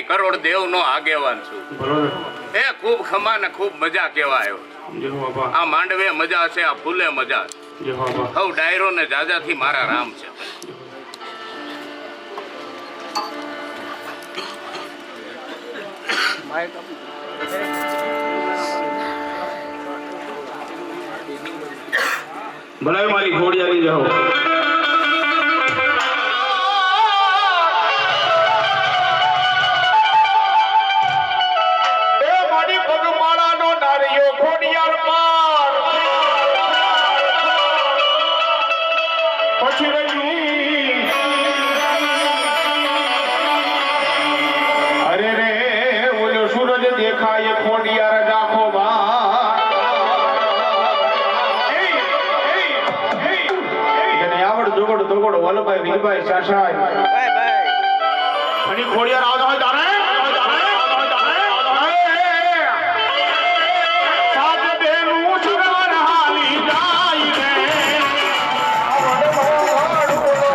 કરોડ દેવ નો આગેવાન છું. એ ખૂબ ખમા ને ખૂબ મજા કેવાયો. આ માંડવે મજા છે, આ ફૂલે મજા છે. હવ ડાયરો ને જાજા થી મારા રામ છે. ભલે મારી ઘોડિયારી જાઓ. વલ્લભાઈ વીરભાઈ શાશાય અને ખોડિયાર આવતા હોય તારે સાત બેનું ચુરાર હાલી જાય રે આવડ મોડ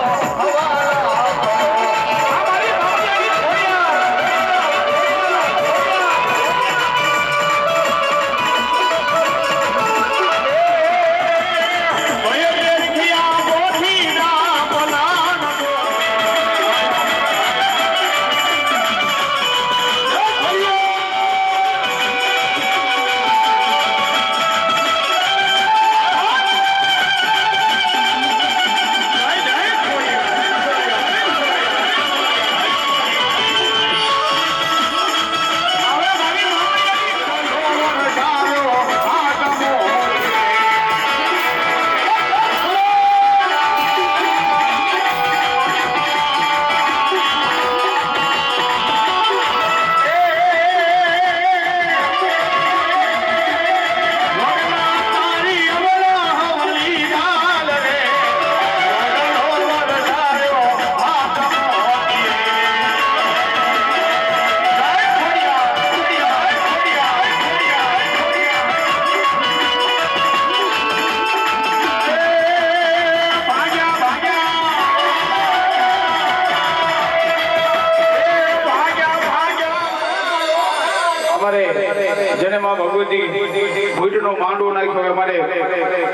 પૂજનનો માંડવો નાખ્યો અમારે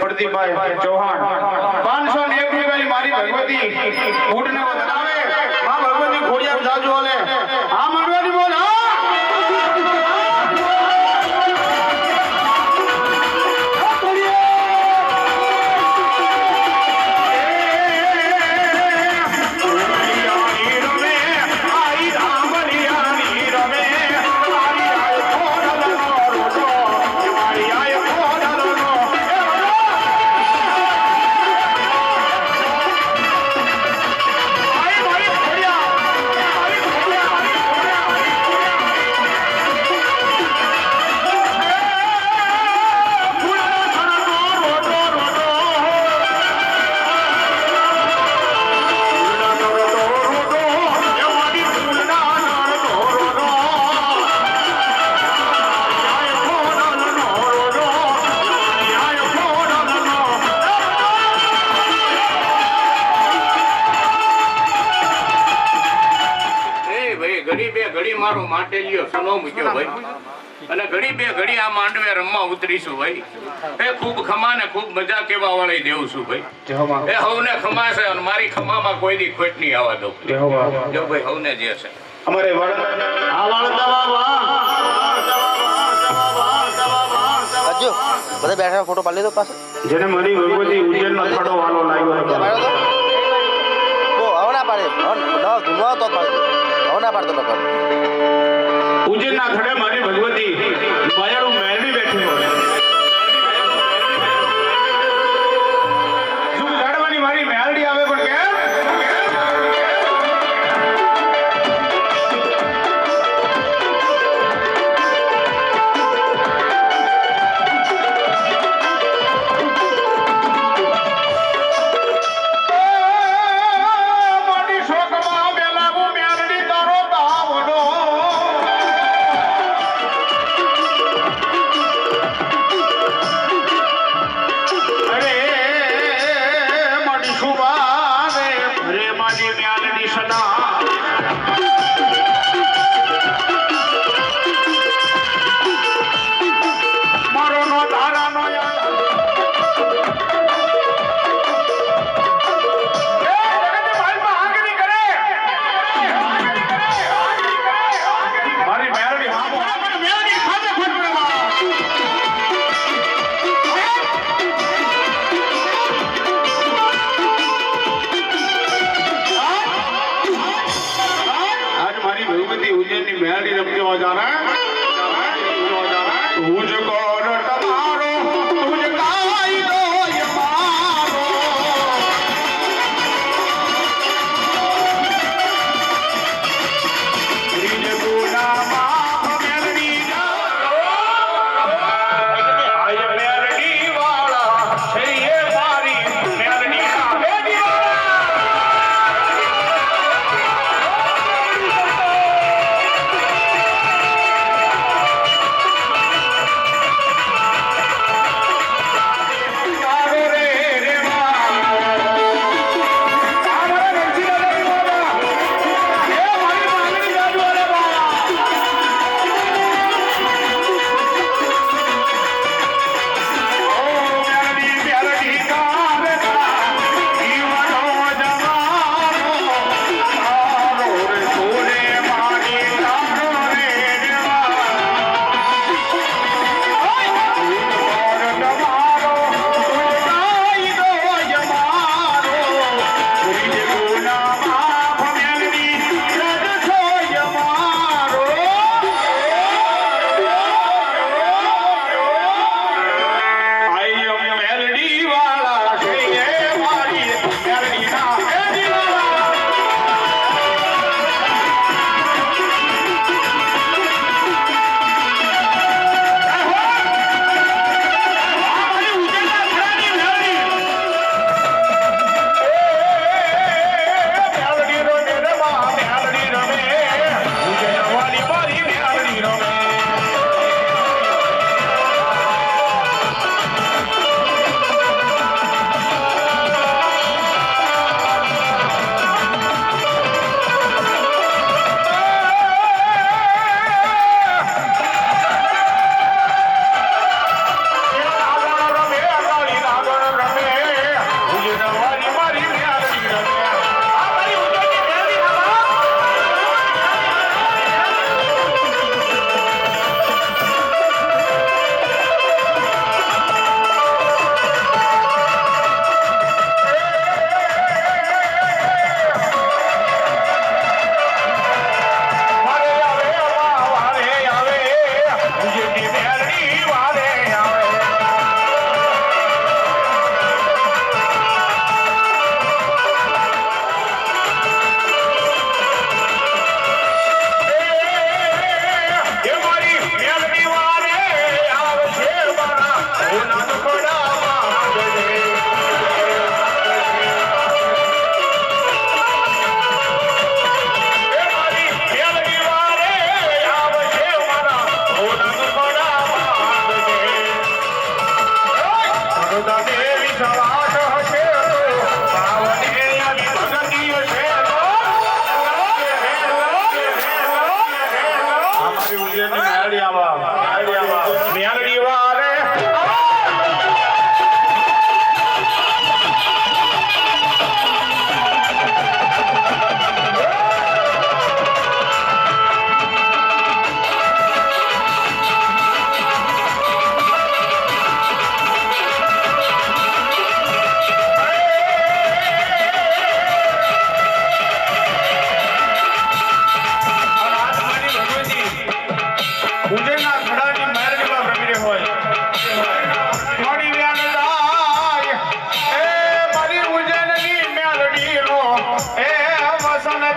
પ્રદીપભાઈ ચૌહાણ 501 રૂપિયાની મારી ભગવતી ઊંટને વધાવે માં ભગવતી ખોડિયાર જાજો હાલે આ માંડવાની બોલ મારો માટે લ્યો સુનો મૂક્યો ભાઈ અને ઘડી બે ઘડી આ માંડવે રમવા ઉતરીશું ભાઈ એ ખૂબ ખમા ને ખૂબ મજા કેવા વાળી દેવું છું ભાઈ એ હવને ખમા છે અને મારી ખમામાં કોઈ દી ખોટ નહીં આવવા દઉં જો ભાઈ હવને જે છે અમારે હજુ બધા બેઠા ફોટો પાડી લીધો પાસે જેને મારી ભગવતી ઉજ્જૈનનો થોડો વાલો લાગ્યો હતો હવે ના પાડે ધૂમવા તો પાડી હવે ના પાડતો લોકો ઉજ્જૈનના ખડે મારી ભગવતી માયાળું મહેરવી બેઠી હોય શું જાડવાની મારી મેલડી આવે પણ કેમ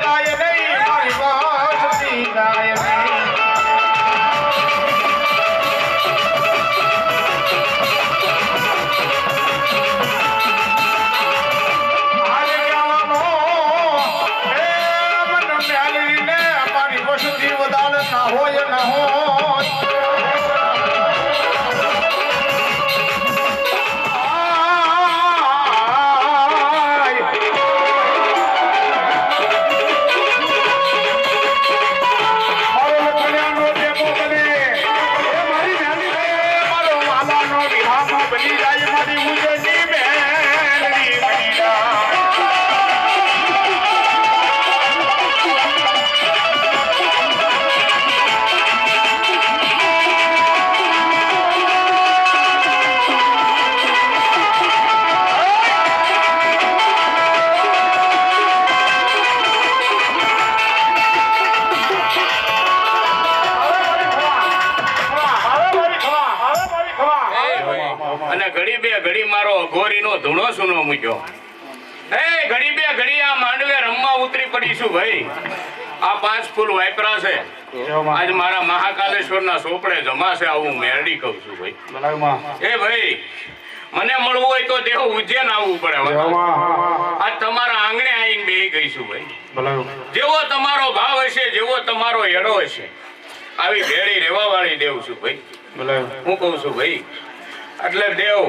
જાય નહીં મારી વાસતી જાય નહીં હોય ન હોય બની જાય મારી ઉજની મેલડી બની જાય અને ઘડી બે ઘડી મારો અઘોરીનો ધૂણો સુનો મૂક્યો. એ ઘડી બે ઘડી આ માંડવે રમવા ઉતરી પડીશું ભાઈ. આ 5 ફૂલ વાપરા છે. આજ મારા મહાકાલેશ્વરના સોપડે જમાશે આવું મેરડી કહું છું ભાઈ. એ ભાઈ મને મળવું હોય તો દેહો ઉજ્જૈન આવવું પડે. આજ તમારા આંગણે આવીને બેહી ગઈશું ભાઈ. જેવો તમારો ભાવ હશે જેવો તમારો એડો હશે આવી ભેળી રહેવા વાળી દેવ છું ભાઈ. હું કહું છું ભાઈ એટલે દેવ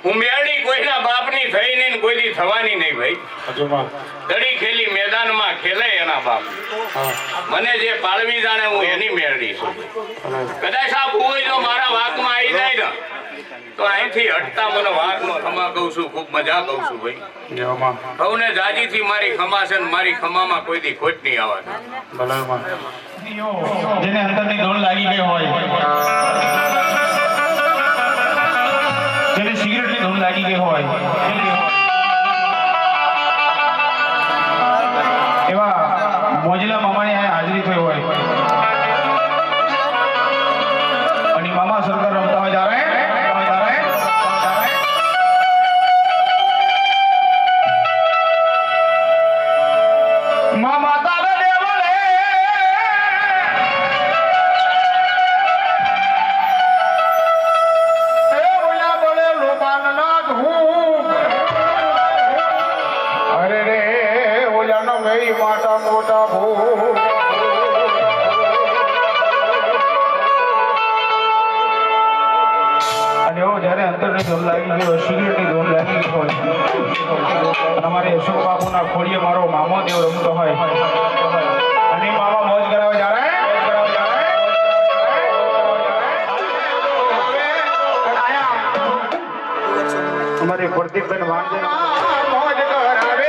હું મેરડી કોઈના બાપની થઈ નહીં કોઈની થવાની નહીં ભાઈ. દડી ખેલી મેદાનમાં ખેલે એના બાપ. મને જે પાળવી જાણે હું એની મેરડી છું. કદાચ આ ભૂઈ જો મારા વાતમાં આવી જાય ને તો અહીંથી હટતા મને વાતનો ખમા કહું છું. ખૂબ મજા કહું છું ભાઈ. સૌને જાજીથી મારી ખમા છે ને મારી ખમામાં કોઈ દી ખોટ નહીં આવવાની. જેને અંદરની ધૂળ લાગી ગઈ હોય જેને સિગરેટની ધૂળ લાગી ગઈ હોય એવા મોજલા મામાની હાજરી થઈ હોય અને મામા સરકાર રમતા હોય જ્યારે મામા તારા દેવલે માટા મોટા ભૂ અને એવો જયારે અંતરની ધૂમ લાગી ગયો સિગરેટની ધૂમ લાગી ગઈ હોય અમારે અશોક બાપુના ખોડીએ મારો મામો દેવ રમતો હોય અને મામા મોજ કરાવે જ્યારે અમારે પ્રદીપબેન વાંધે મોજ કરાવે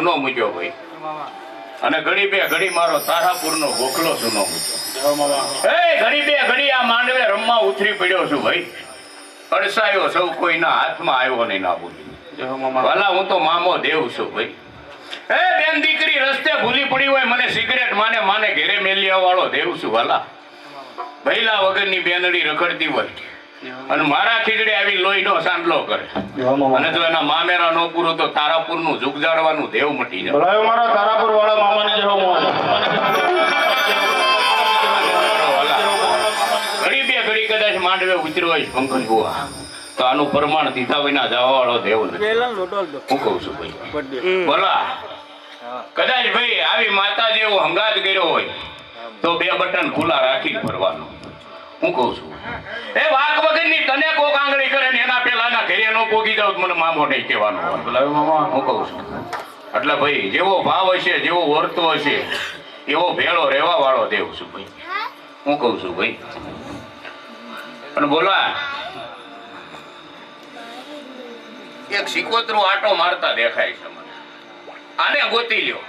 સુનો મૂક્યો ભાઈ. અને ઘડી બે ઘડી મારો તારાપુરનો ગોખલો સુનો મૂક્યો. એ ઘડી બે ઘડી આ માંડવે રમવા ઉતરી પડ્યો છું ભાઈ. અડસાયો સૌ કોઈના હાથમાં આવ્યો નહીં ના બોલી. ભલા હું તો મામો દેવ છું ભાઈ. એ બેન દીકરી રસ્તે ભૂલી પડી હોય મને સિગરેટ માને ઘેરે મેલિયા વાળો દેવ છું ભલા. ભૈલા વગરની બેનડી રખડતી હોય અને મારા ખીજડે આવી લોહીનો સાંડલો કરે અને જો એના મામેરા નો પૂરો તો તારાપુર નું જુગજાડવાનું દેવ મટી જાય. ભલાયો મારા તારાપુર વાળા મામાને જેવો મોજ. ઘડી બે ઘડી કદાચ માંડવે ઉતર્યો હોય પંકજ બુઆ તો આનું પ્રમાણ દીધા વિના જવા વાળો દેવ નથી. હું કઉ છું ભાઈ બોલા કદાચ ભાઈ આવી માતા જેવો હંગાત કર્યો હોય તો 2 બટન ખુલ્લા રાખીને ફરવાનું. હું કઉ છું એ વાક વગરની તને કોક આંગળી કરે ને એના પેલાના ઘરે નો પોગી જાવ મને મામો નહીં કહેવાનું. ભલાયો મામા હું કઉ છું એટલે ભાઈ જેવો ભાવ હશે જેવો વર્તો હશે એવો ભેળો રહેવા વાળો દેવ છું ભાઈ. હું કઉ છું ભાઈ અને બોલા એક સિકોતરું આટો મારતા દેખાય છે મને. આને ગોતી લ્યો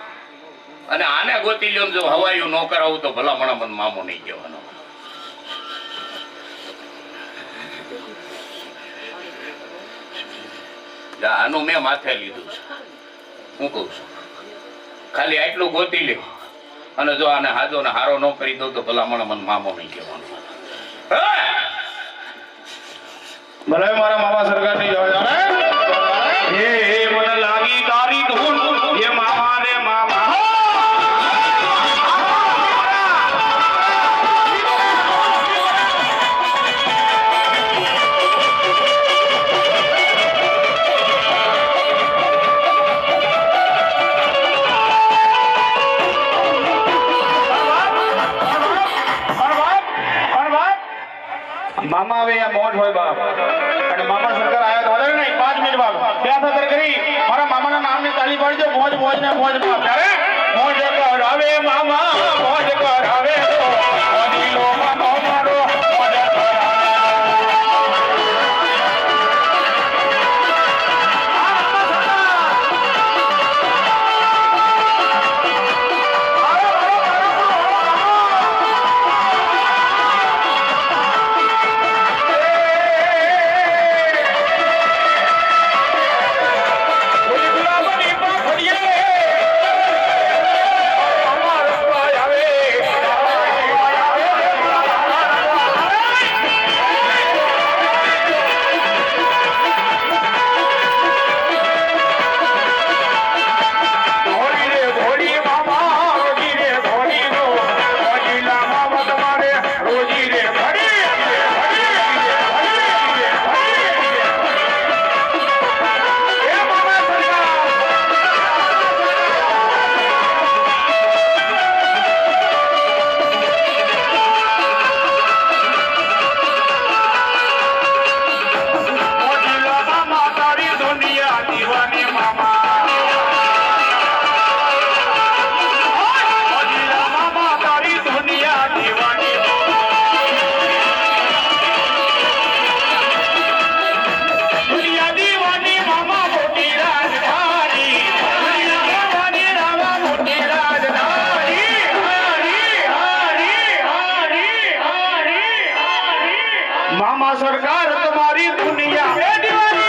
અને આને ગોતી લ્યો જો હવાયું ન કરાવું તો ભલા મને મામો નહીં કહેવાનો. આનું મેં માથે લીધું છે. હું કઉ છું ખાલી આટલું ગોતી લ્યો અને જો આને હાજો ને હારો ન કરી દઉં તો ભલા મને મામો નહીં કહેવાનો. ભલાયો મારા મામા સરકારની જવાબદારી. એ મને લાગી તારી ધૂન એ મામા રે મામા. મામા હવે આ મોજ હોય બાપ અને મામા સરકાર આવ્યા તો વધારે નહીં 5 મિનિટ બાપ ત્યાં થતર કરી મારા મામાના નામની તાલી પાડજો. મોજ મોજ ને મોજ બાપ ત્યારે મોજ કરાવે મામા મોજ કરાવે મોજીલો મામો મારો મોજ મામા સરકાર તમારી દુનિયા એ દિવાળી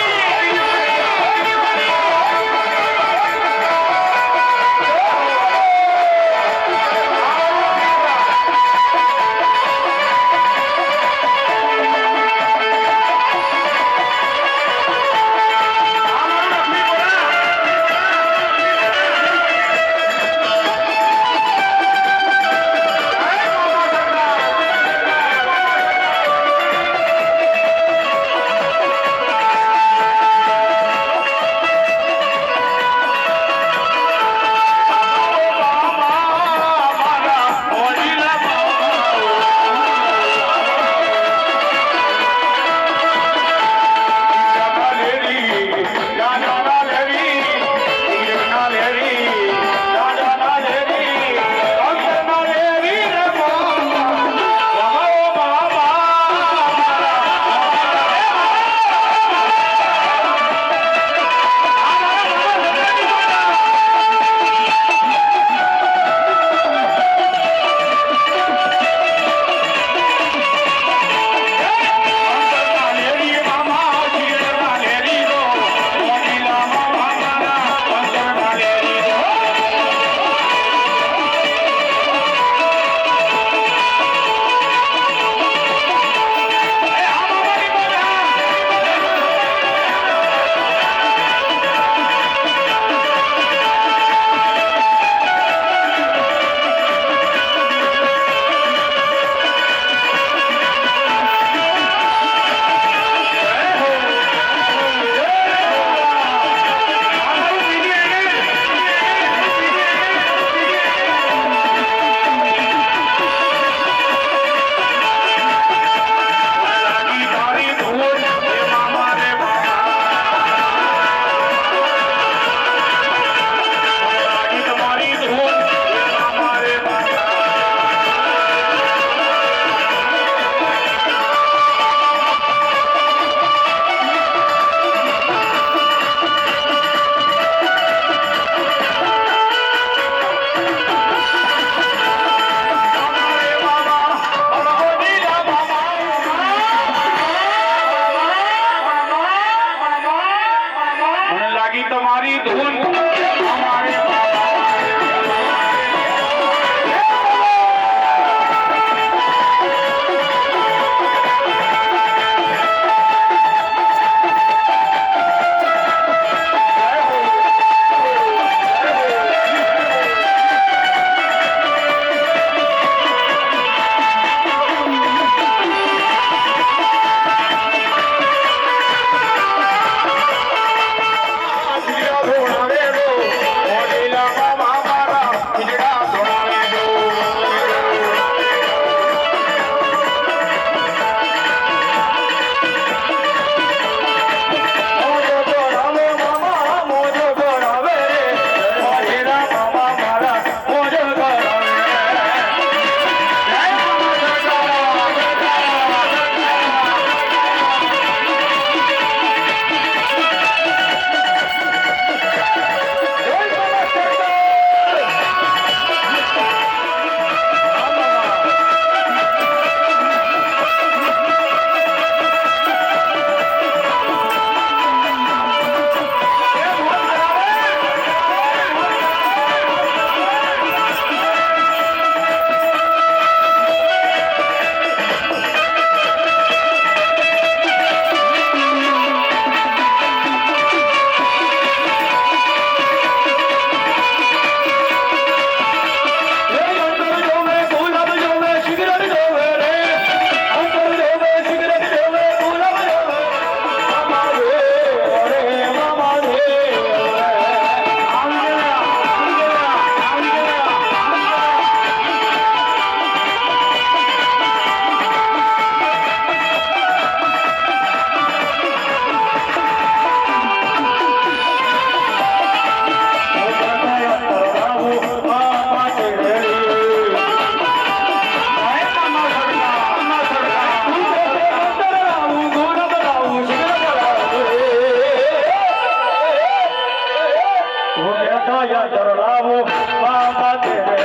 અંતર લાવું મામા તેરે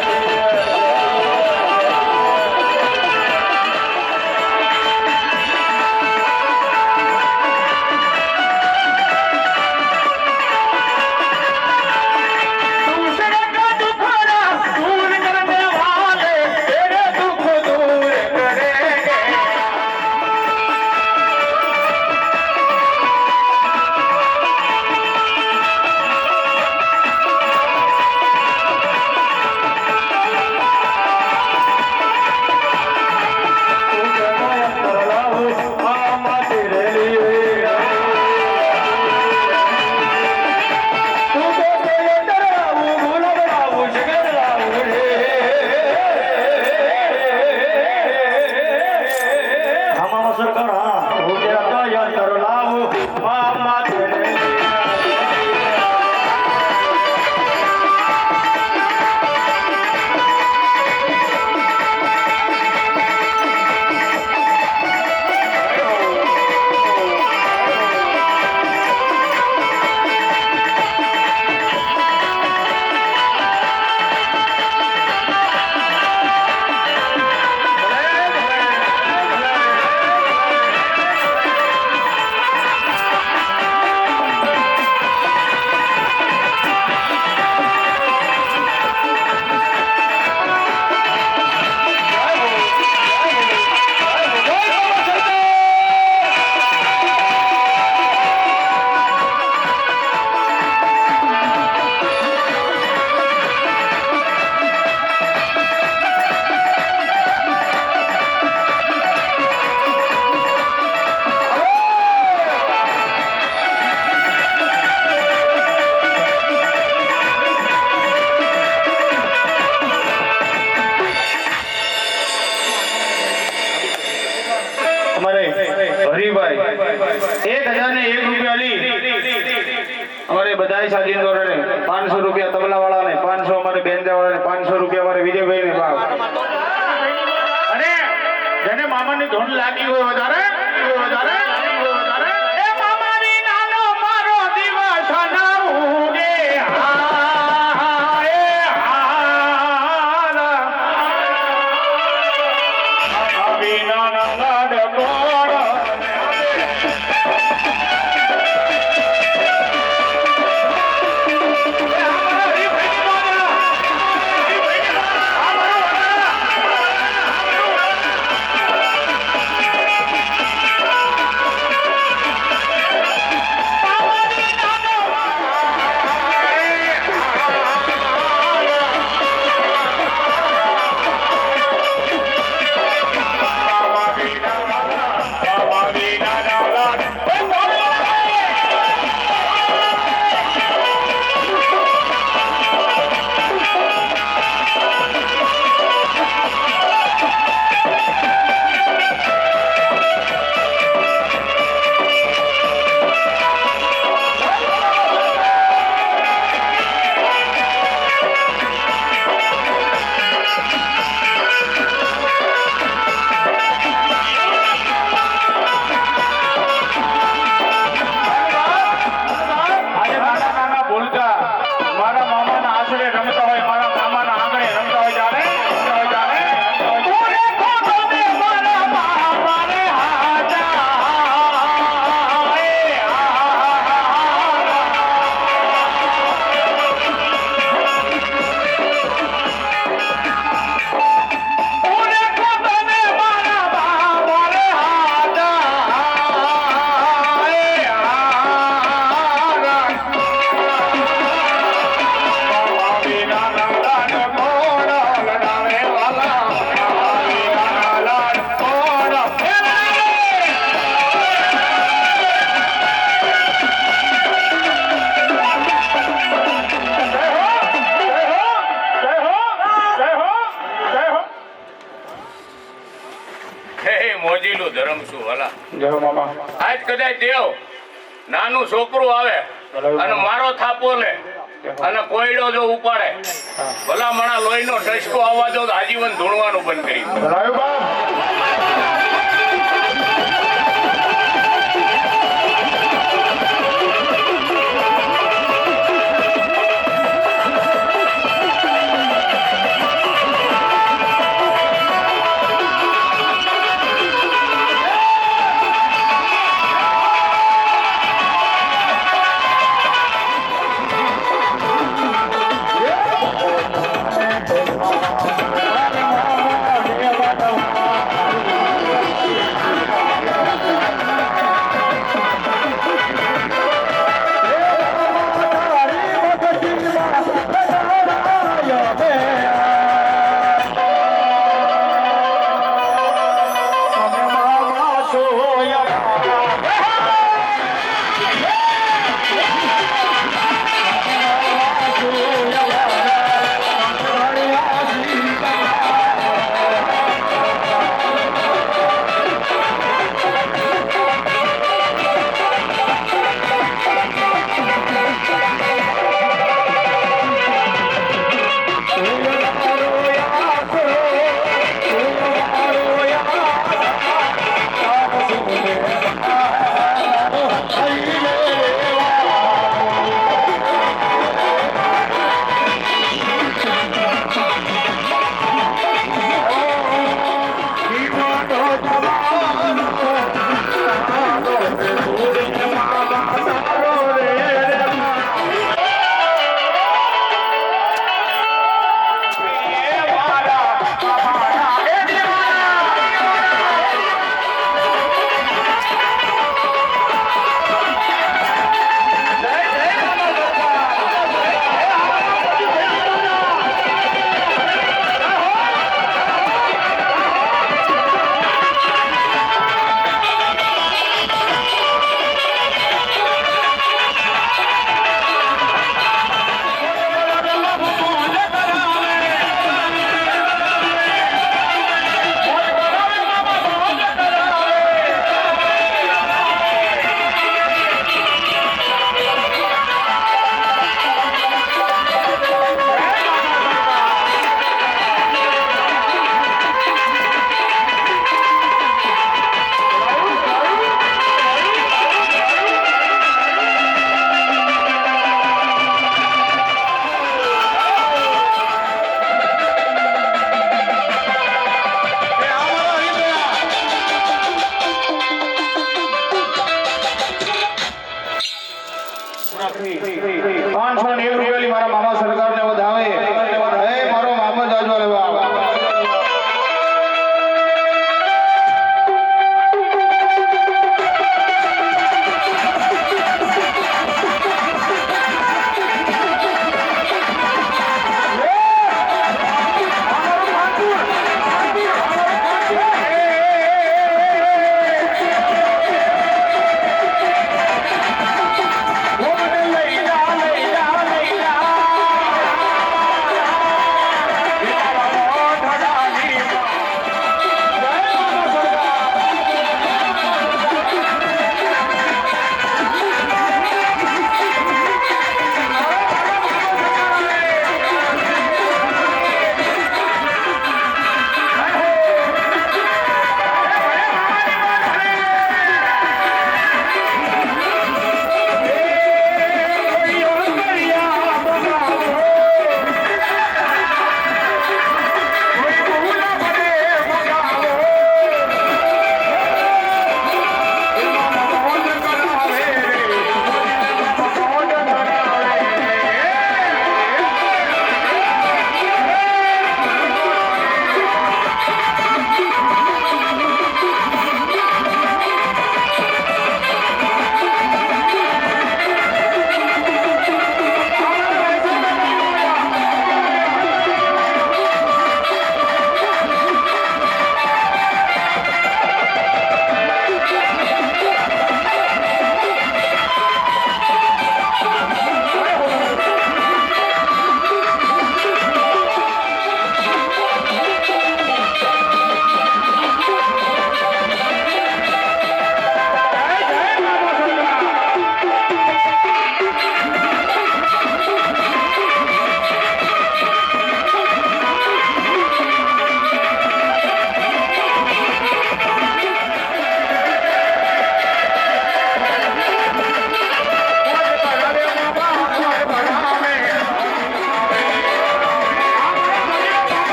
હરિભાઈ 1001 રૂપિયા લી અમારે બધાય સાજી દોરણે 500 રૂપિયા તબલા વાળાને 500 અમારે બેંજા વાળાને 500 રૂપિયા અમારે વિજયભાઈ ને ભાવ અને જેને મામાની ધૂન લાગી હોય વધારે એ મામાની નાનો મારો દિવસ નાઉગે આજ કદાચ દેવ નાનું છોકરું આવે અને મારો થાપો લે અને કોયડો જો ઉપાડે ભલા મણા લોહીનો ટસકો આવવા દો તો આજીવન ધૂણવાનું બંધ કરી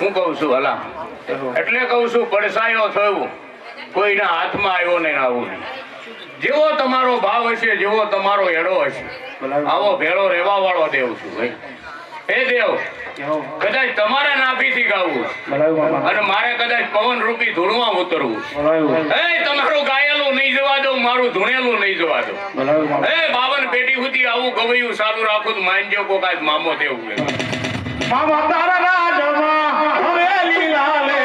હું કહું છું હલા એટલે કહું છું પડસાયો થયું કોઈના હાથમાં આવ્યો ને આવું નહીં. જેવો તમારો ભાવ હશે જેવો તમારો એડો હશે આવો ભેળો રહેવા વાળો દેવ છું ભાઈ. હે દેવ કદાચ તમારા નાભીથી ગાવું અને મારે કદાચ પવન રૂપી ધૂળમાં ઉતરવું. હે તમારું ગાયેલું નહીં જવા દઉં, મારું ધૂણેલું નહીં જવા દઉં. હે 52 પેટી સુધી આવું ગવૈયું સારું રાખું તો માનજો કોક આજ મામો દેવું. મામા તારા રાજમાં હવે લીલા લે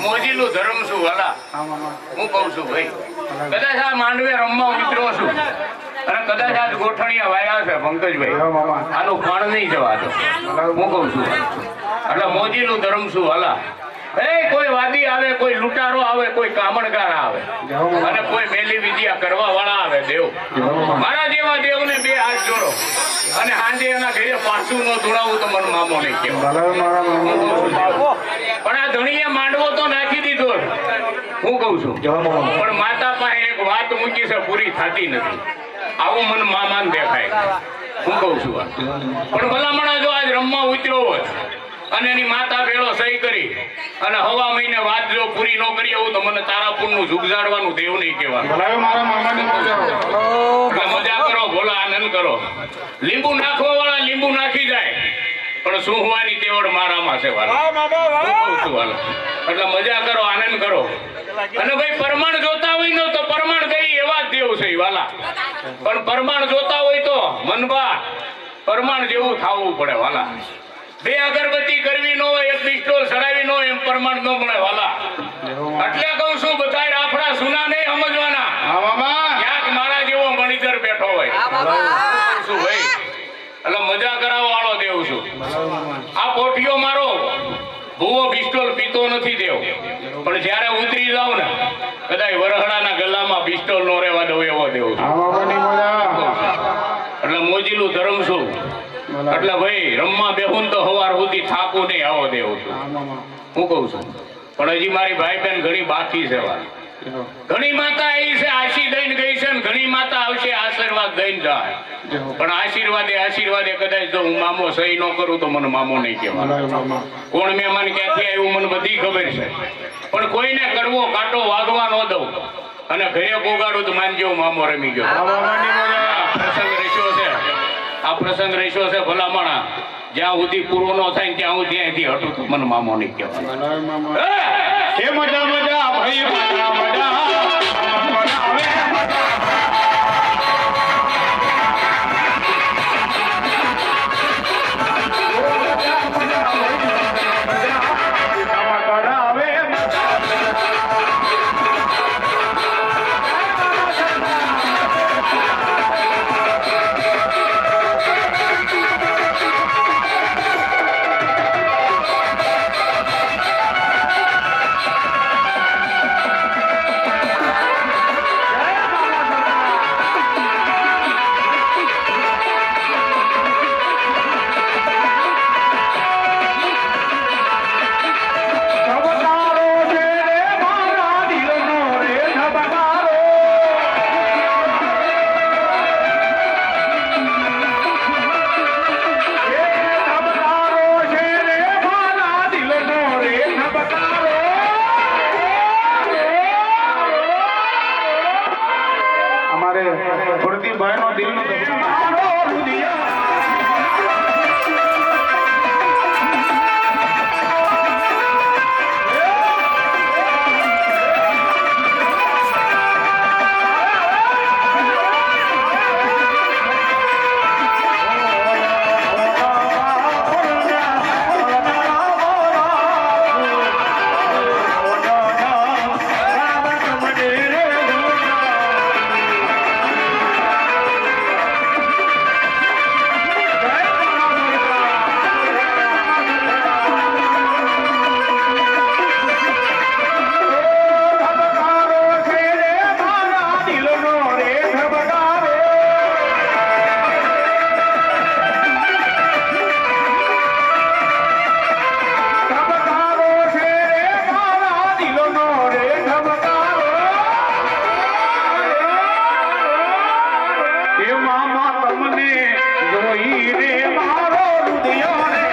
મોજીલું ધર્મ છું વાલા. હું કહું છું ભાઈ કદાચ આ માંડવે રમવા ઉતરો છું અને કદાચ આજ ગોઠણિયા વાયા છે પંકજભાઈ આનું પણ નહીં જવા દો. હું કહું છું એટલે મોજીલું ધર્મ છું વાલા. કોઈ વાદી આવે, કોઈ લૂંટારો આવે, કોઈ કામણગાર આવે અને કોઈ મેલી વિદ્યા કરવા વાળા આવે દેવ. મારા જેવા દેવને બે હાથ જોડો અને હાંજે એના ઘરે પાછું ન જોડાવું તો મને મામો નહીં કહેવાય. પણ આ ધણીએ માંડવો તો નાખી દીધો. હું કઉ છું પણ માતા પાસે એક વાત મૂકી છે પૂરી થતી નથી. આવું મને મામાન દેખાય. હું કઉ છું પણ ભલામણા જો આજ રમવા ઉતર્યો હોત અને એની માતા ભેળો સહી કરી અને હવા મહિને વાત જો પૂરી ન કરી આવું તો મને તારાપુર નું ઝુગઝાડવાનું દેવ નહીં કહેવાનું. મજા કરો, ભોલા આનંદ કરો. લીંબુ નાખવા વાળા લીંબુ નાખી જાય પણ શું હોવાની તેવડ મારામાં છે વાલા. એટલે મજા કરો, આનંદ કરો. અને ભાઈ પરમાણ જોતા હોય ને તો પરમાણ ગઈ એવા જ દેવ છે વાલા. પણ પરમાણ જોતા હોય તો મનબા પરમાણ જેવું થવું પડે વાલા. બે અગરબત્તી કરવી ન હોય, એક પિસ્તોલ ચડાવી ન હોય એમ પરમાણ ન મળે વાલા. એટલે કહું છું બધાય રાફડા સુના નહીં સમજવાના. ક્યાંક મારા જેવો મણિધર બેઠો હોય શું ભાઈ એટલે મજા કરાવવા વાળો દેવ છું. આ પોઠિયો મારો ભૂવો પિસ્તોલ પીતો નથી દેવ, પણ જયારે ઉતરી જાવ ને કદાચ વરહડાના ગલામાં પિસ્તોલ નો રહેવા દઉં એવો દેવ છું. એટલે મોજીલું ધર્મ છું. એટલે ભાઈ રમવા બેહું તો હવાર સુધી થાકું નહીં આવો દેવ છું. હું કઉ છું પણ હજી મારી ભાઈ બહેન ઘણી બાકી છે. ઘણી માતા આવી છે આશી દઈને ગઈ છે ને ઘણી માતા આવશે આશીર્વાદ દઈને જાય. પણ આશીર્વાદે કદાચ જો હું મામો સહી ન કરું તો મને મામો નહીં કહેવાનો. કોણ મહેમાન ક્યાંથી આવ્યું મને બધી ખબર છે, પણ કોઈને કડવો કાંટો વાગવા ન દઉં અને ઘરે પોગાડું તો માનજો મામો રમી ગયો. પ્રસંગ રેશો છે, આ પ્રસંગ રેશો છે ભલામણા. જ્યાં સુધી પૂરો ન થાય ત્યાં હું ત્યાંથી હટું તો મને મામો નહીં કહેવાનો. નો રે ધબકારો એ મામા તમને જોઈ રે મારો રુદિયો રે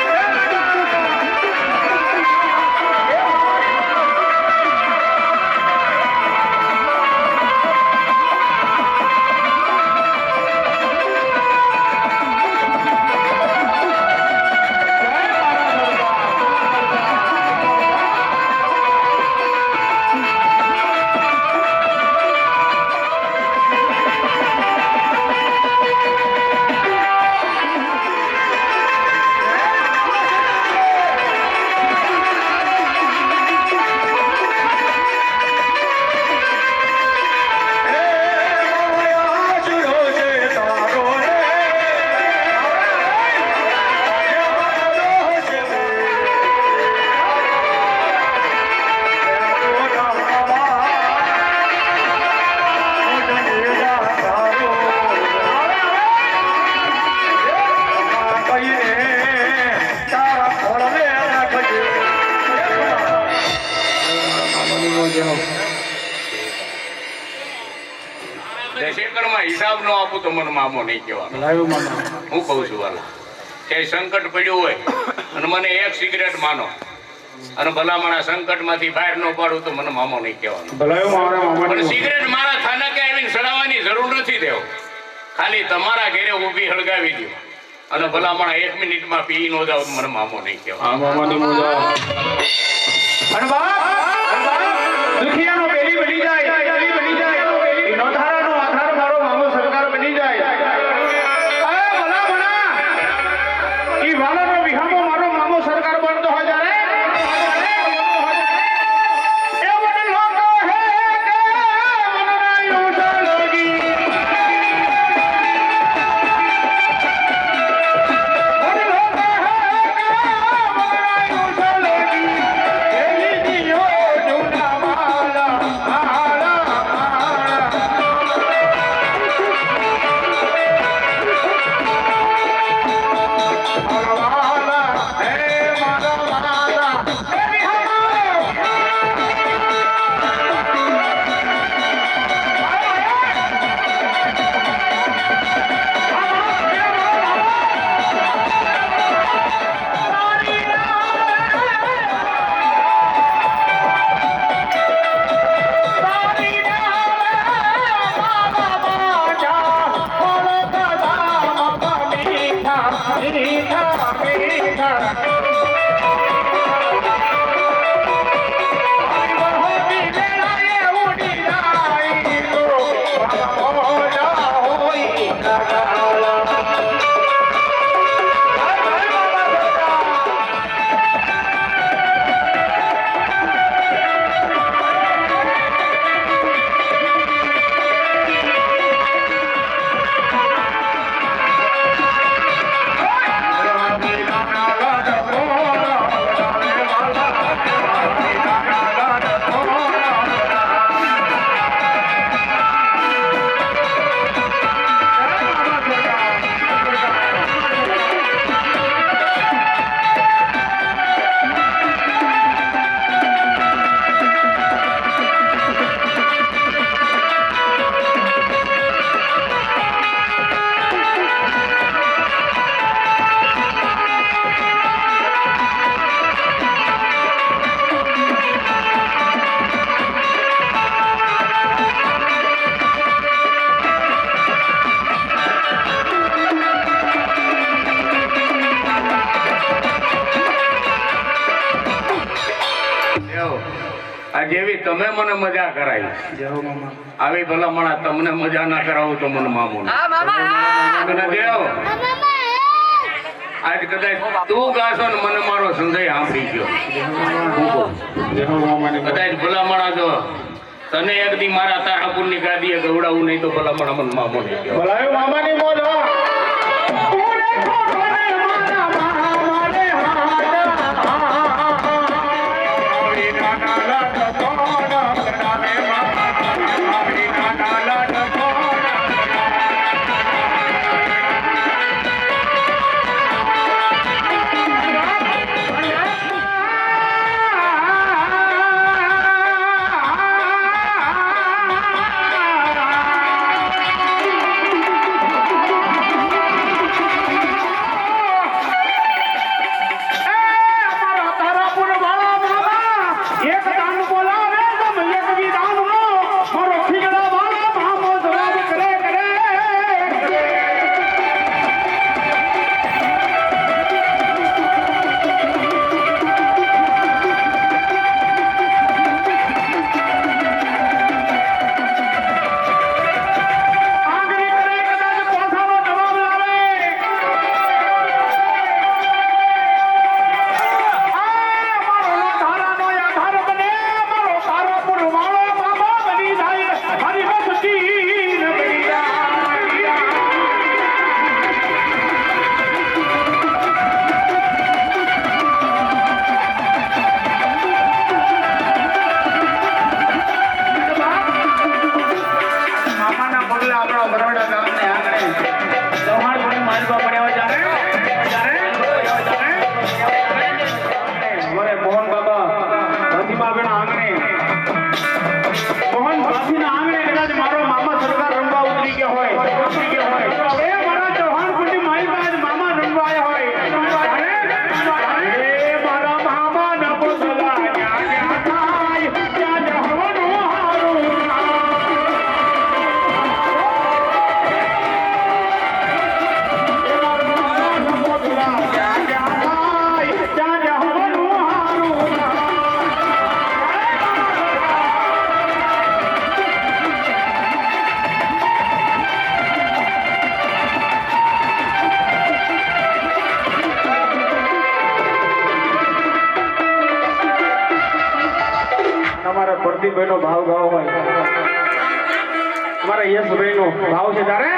હિસાબ ન આપું તો મને મામો નહીં કહેવાનો. હું કહું છું વાલા, ક્યાંય સંકટ પડ્યું હોય અને મને એક સિગરેટ માનો અને ભલામણા સંકટમાંથી બહાર ન પાડું તો મને મામો નહીં કહેવાનો. પણ સિગરેટ મારા થાનકે આવીને સડાવવાની જરૂર નથી દેવો. ખાલી તમારા ઘરે ઊભી હળગાવી દો અને ભલામણા 1 મિનિટમાં પી નો જાવ મને મામો નહીં કહેવાનો. દુખિયાનો બેલી બની જાય એનો ધારાનો આધાર મારો મામો સરકાર બની જાય. ભલામણા ઈ વાલાનો વિહામો મારો મામો સરકાર બનતો હોય ત્યારે જેવી તમે મને મજા કરાવી આવી ભલામણા તમને મજા ના કરાવું તો મને મામો દેવ. આજ કદાચ તું ગાશો ને મને મારો સંદેહ સાંભળી ગયો. કદાચ ભલામણા જો તને એક દી મારા તારાપુર ની ગાદીએ ગવડાવું નહીં તો ભલામણા મને મામો નહીં કહેવાય. મામાની મોજ પ્રદીપભાઈનો ભાવ ગાવો હોય અમારા યશભાઈનો ભાવ છે તારે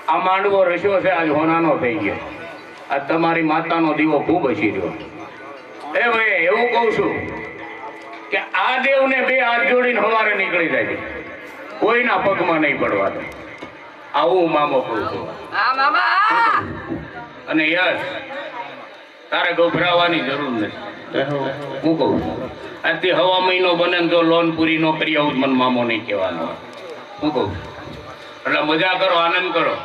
આ માંડવો રસ્યો છે આજ હોનાનો થઈ ગયો આ તમારી માતાનો દીવો ખૂબ હસી રહ્યો એ ભાઈ એવું કહું છું કે આ દેવને બે હાથ જોડીને સવારે નીકળી જાય છે કોઈના પગમાં નહીં પડવા દે આવું મામો કહું છું અને યસ તારે ગભરાવાની જરૂર નથી હું કહું છું આજથી હવા મહિનો બને ને તો લોન પૂરી ન કરી આવું મને મામો નહીં કહેવાનો હું કહું એટલે મજા કરો આનંદ કરો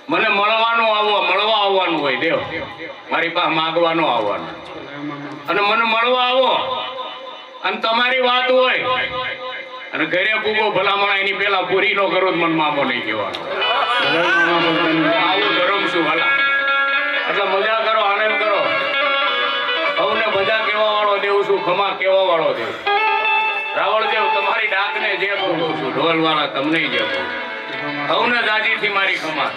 મને મળવા આવવાનું હોય દેવ મારી પાસે માગવાનો આવવાનું અને મને મળવા આવો અને તમારી વાત હોય અને ઘરે કૂકો ભલામણ એની પેલા પૂરી નો કરો મને મામો નહીં કહેવાનો આવું ધર્મ છું ભલા એટલે મજા કરો આનંદ કરો સૌને બધા કહેવા વાળો દેવ છું ખમા કહેવા વાળો દેવ રાવળ દેવ તમારી ડાકને જે કહું છું ઢોલ વાળા તમને જે કહું સૌને દાદીથી મારી ખમા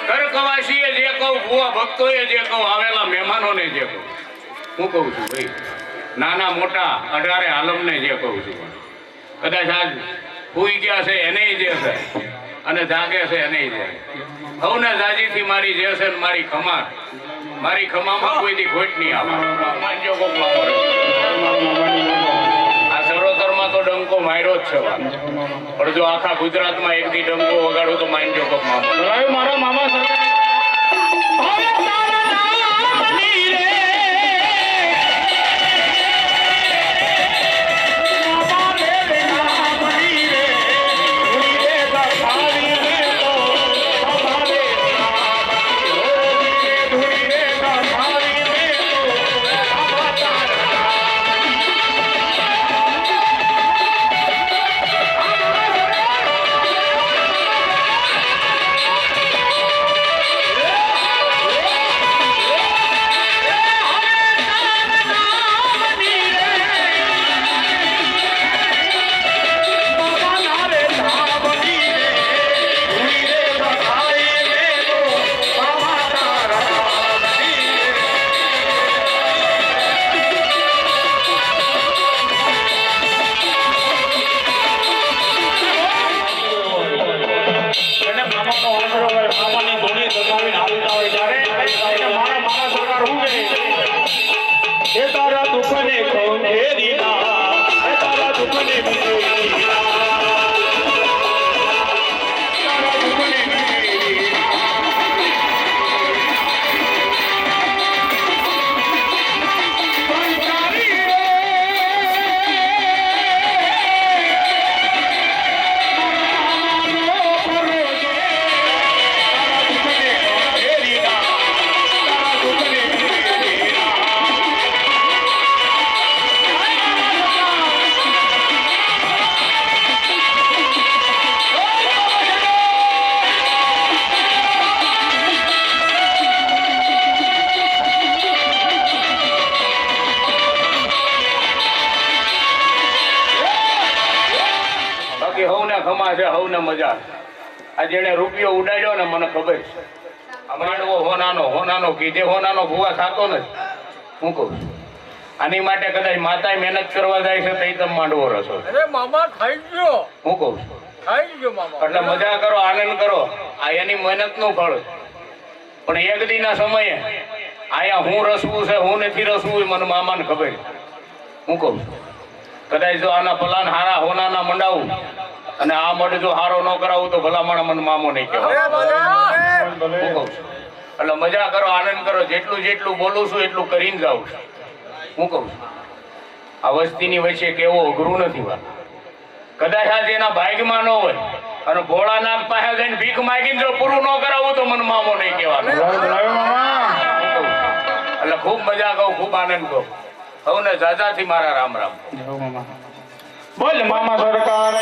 કરકવાસીએ જે કહું ભુવા ભક્તોએ જે કહું આવેલા મહેમાનોને જે કહું હું કહું છું ભાઈ નાના મોટા 18 આલમને જે કહું છું કદાચ આજ હુઈ ગયા છે એને જે છે અને જાગે છે એને જે સૌને દાદીથી મારી જે છે મારી ખમામાં કોઈથી ખોટ નહીં આવે માનજો કોક આ સરોતરમાં તો ડંકો માર્યો જ છે પણ જો આખા ગુજરાતમાં એકથી ડંકો વગાડું તો માનજો કોક મારા મામા વાંસળો હોય, મામાની ધૂણી દબાવીને હાલતા હોય ત્યારે એને મારા મામા સરકાર હું કહે? એ તારા દુઃખને ખંખેરી ના, એ તારા દુઃખને વિખેરી ના, તારા દુઃખને વિખેરી ના. સંસારી રે, મામાનો પરોજે, તારા દુઃખને ખંખેરી ના, તારા દુઃખને વિખેરી ના. બાકી હવને ખમા છે, હવને મજા છે. આ જેને રૂપિયો ઉડાડ્યો ને મને ખબર છે. આ માંડવો હોનાનો કીધે હોનાનો ભૂવા થતો નથી. હું કહું છું આની માટે કદાચ માતાએ મહેનત કરવા જાય છે તો એ તમે માંડવો રસો. અરે મામા ખાઈ ગયો, હું કહું છું ખાઈ ગયો મામા. એટલે મજા કરો, આનંદ કરો. આ એની મહેનતનું ફળ છે. પણ એક દીના સમયે આયા હું રસવું છે, હું નથી રસવું, એ મને મામાને ખબર છે. હું કહું છું કદાચ જો આના પલાન હારા હોનાના મંડાવું અને આ મઢ જો હારો ન કરાવું તો ભલામણ મને મામો નહીં કહેવાય. હું કહું છું એટલે મજા કરો, આનંદ કરો. જેટલું બોલું છું એટલું કરીને જાઉં છું. હું કહું છું આ વસ્તીની વચ્ચે કેવો અઘરું નથી વાત. કદાચ આજે એના ભાગ્યમાં ન હોય અને ભોળાનાથ પાસે જઈને ભીખ માગીને જો પૂરું ન કરાવું તો મને મામો નહીં કહેવાનું. લાવ્યો મામા. હું કહું છું. એટલે ખૂબ મજા કહું, ખૂબ આનંદ કહું. હવને જાજાથી મારા રામ રામ. બોલ મામા સરકાર